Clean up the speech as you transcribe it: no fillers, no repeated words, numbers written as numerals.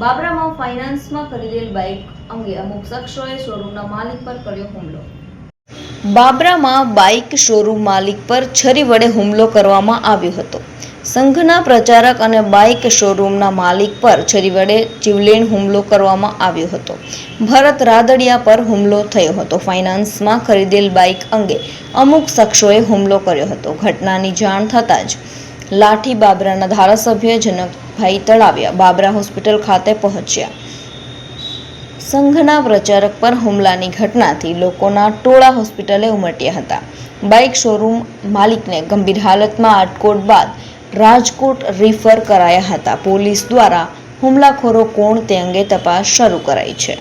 બાબરામાં ફાઇનાન્સમાં ખરીદેલ bike અંગે અમુક શખ્સોએ શોરૂમના માલિક પર કર્યો હુમલો. બાબરામાં બાઇક શોરૂમ માલિક પર છરી વડે હુમલો કરવામાં આવ્યો હતો. સંઘના પ્રચારક અને બાઇક શોરૂમના માલિક પર છરી વડે જીવલેણ હુમલો કરવામાં આવ્યો હતો. ભરત રાદડિયા પર હુમલો થયો હતો. ફાઇનાન્સમાં ખરીદેલ બાઇક અંગે અમુક શખ્સોએ હુમલો કર્યો હતો. ઘટનાની જાણ થતાં જ લાઠી બાબરાના ધારાસભ્ય જનકભાઈ તળાવિયા બાબરા હોસ્પિટલ ખાતે પહોંચ્યા. સંઘના પ્રચારક પર હુમલાની ઘટનાથી લોકોના ટોળા હોસ્પિટલે ઉમટ્યા હતા. બાઇક શોરૂમ માલિકને ગંભીર હાલતમાં આટકોટ બાદ રાજકોટ રિફર કરાયા હતા. પોલીસ દ્વારા હુમલાખોરો કોણ તે અંગે તપાસ શરૂ કરાઈ છે.